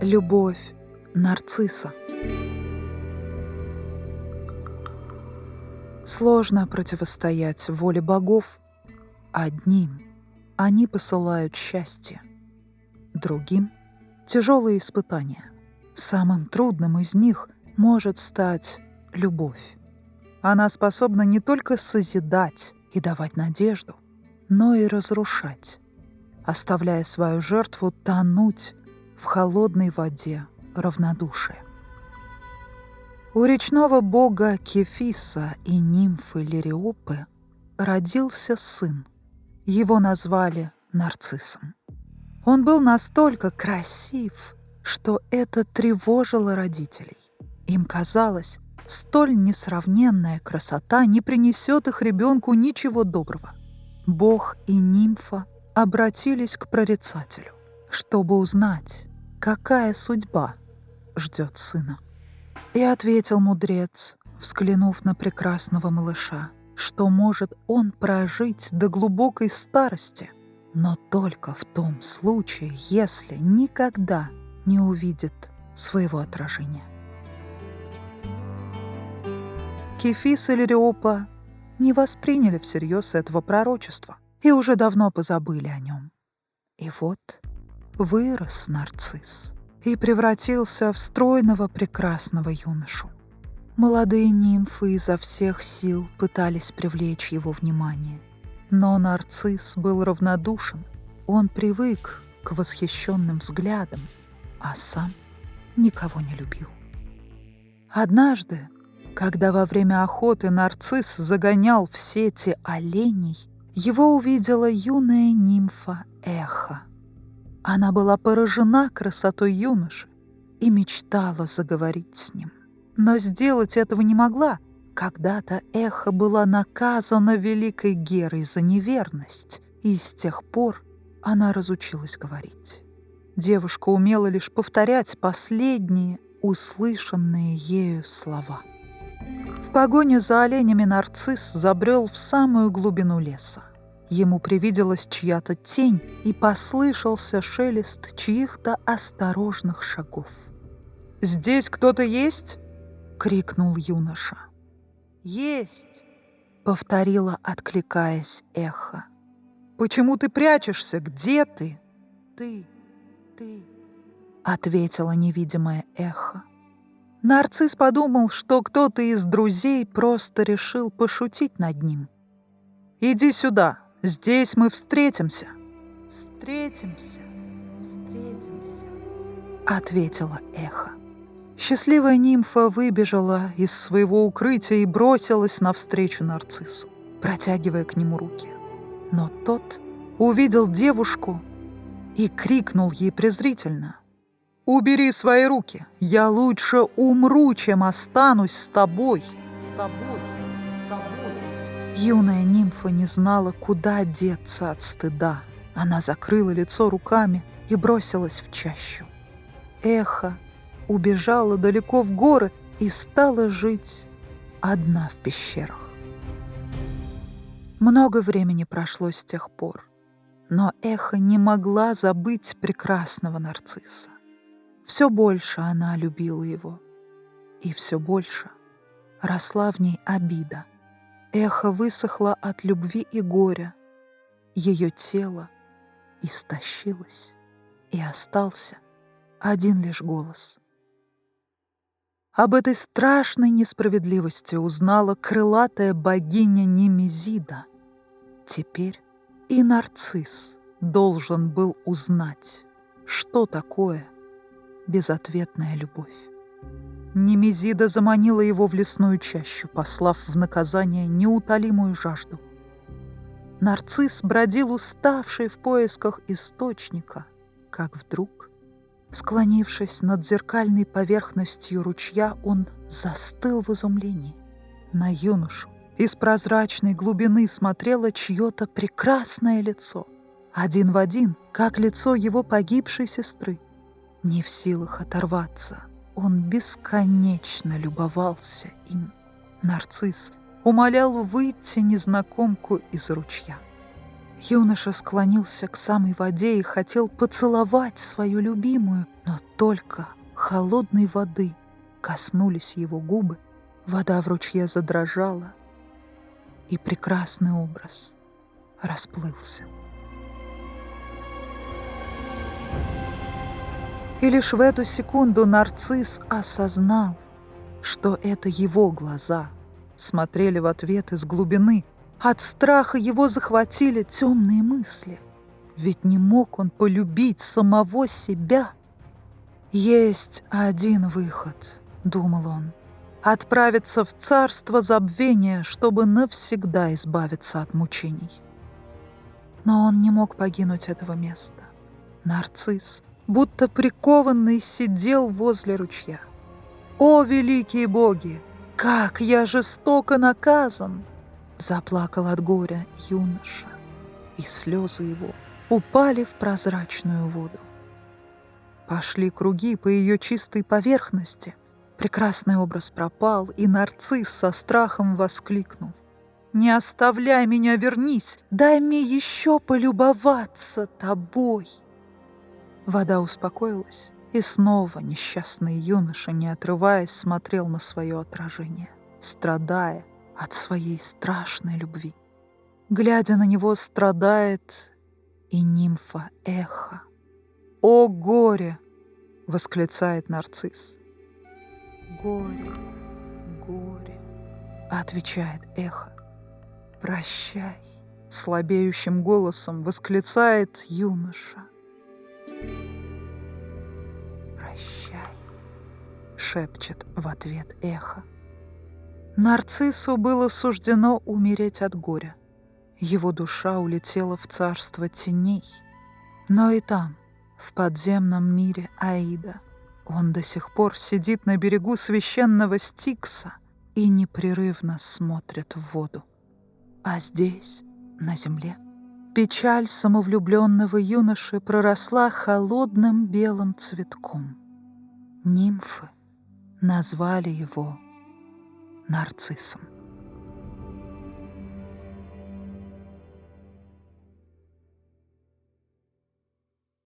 Любовь нарцисса. Сложно противостоять воле богов. Одним они посылают счастье, другим — тяжелые испытания. Самым трудным из них может стать любовь. Она способна не только созидать и давать надежду, но и разрушать, оставляя свою жертву тонуть в холодной воде равнодушия. У речного бога Кефиса и нимфы Лириопы родился сын. Его назвали Нарциссом. Он был настолько красив, что это тревожило родителей. Им казалось, столь несравненная красота не принесет их ребенку ничего доброго. Бог и нимфа обратились к прорицателю, чтобы узнать, какая судьба ждет сына. И ответил мудрец, взглянув на прекрасного малыша, что может он прожить до глубокой старости, но только в том случае, если никогда не увидит своего отражения. Кефис и Лириопа не восприняли всерьез этого пророчества и уже давно позабыли о нем. И вот вырос нарцисс и превратился в стройного прекрасного юношу. Молодые нимфы изо всех сил пытались привлечь его внимание, но нарцисс был равнодушен. Он привык к восхищенным взглядам, а сам никого не любил. Однажды, когда во время охоты нарцисс загонял в сети оленей, его увидела юная нимфа Эхо. Она была поражена красотой юноши и мечтала заговорить с ним. Но сделать этого не могла. Когда-то Эхо была наказана великой Герой за неверность, и с тех пор она разучилась говорить. Девушка умела лишь повторять последние услышанные ею слова. В погоне за оленями нарцисс забрел в самую глубину леса. Ему привиделась чья-то тень и послышался шелест чьих-то осторожных шагов. «Здесь кто-то есть?» — крикнул юноша. «Есть!» — повторила, откликаясь, Эхо. «Почему ты прячешься? Где ты?» «Ты!» — ответила невидимое Эхо. Нарцисс подумал, что кто-то из друзей просто решил пошутить над ним. «Иди сюда, здесь мы встретимся». «Встретимся», — ответила Эхо. Счастливая нимфа выбежала из своего укрытия и бросилась навстречу нарциссу, протягивая к нему руки. Но тот увидел девушку и крикнул ей презрительно: «Убери свои руки! Я лучше умру, чем останусь с тобой!» Юная нимфа не знала, куда деться от стыда. Она закрыла лицо руками и бросилась в чащу. Эхо убежала далеко в горы и стала жить одна в пещерах. Много времени прошло с тех пор, но Эхо не могла забыть прекрасного нарцисса. Все больше она любила его, и все больше росла в ней обида. Эхо высохло от любви и горя, ее тело истощилось, и остался один лишь голос. Об этой страшной несправедливости узнала крылатая богиня Немезида. Теперь и нарцисс должен был узнать, что такое безответная любовь. Немезида заманила его в лесную чащу, послав в наказание неутолимую жажду. Нарцисс бродил уставший в поисках источника, как вдруг, склонившись над зеркальной поверхностью ручья, он застыл в изумлении. На юношу из прозрачной глубины смотрело чье-то прекрасное лицо, один в один, как лицо его погибшей сестры. Не в силах оторваться, он бесконечно любовался им. Нарцисс умолял выйти незнакомку из ручья. Юноша склонился к самой воде и хотел поцеловать свою любимую, но только холодной воды коснулись его губы, вода в ручье задрожала, и прекрасный образ расплылся. И лишь в эту секунду нарцисс осознал, что это его глаза смотрели в ответ из глубины. От страха его захватили темные мысли. Ведь не мог он полюбить самого себя. «Есть один выход», — думал он, — «отправиться в царство забвения, чтобы навсегда избавиться от мучений». Но он не мог покинуть этого места. Нарцисс, будто прикованный, сидел возле ручья. «О, великие боги! Как я жестоко наказан!» Заплакал от горя юноша, и слезы его упали в прозрачную воду. Пошли круги по ее чистой поверхности. Прекрасный образ пропал, и нарцисс со страхом воскликнул: «Не оставляй меня, вернись! Дай мне еще полюбоваться тобой!» Вода успокоилась, и снова несчастный юноша, не отрываясь, смотрел на свое отражение, страдая от своей страшной любви. Глядя на него, страдает и нимфа Эхо. «О горе!» — восклицает нарцисс. «Горе, горе!» — отвечает Эхо. «Прощай!» — слабеющим голосом восклицает юноша. «Прощай!» — шепчет в ответ Эхо. Нарциссу было суждено умереть от горя. Его душа улетела в царство теней. Но и там, в подземном мире Аида, он до сих пор сидит на берегу священного Стикса и непрерывно смотрит в воду. А здесь, на земле, печаль самовлюбленного юноши проросла холодным белым цветком. Нимфы назвали его нарциссом.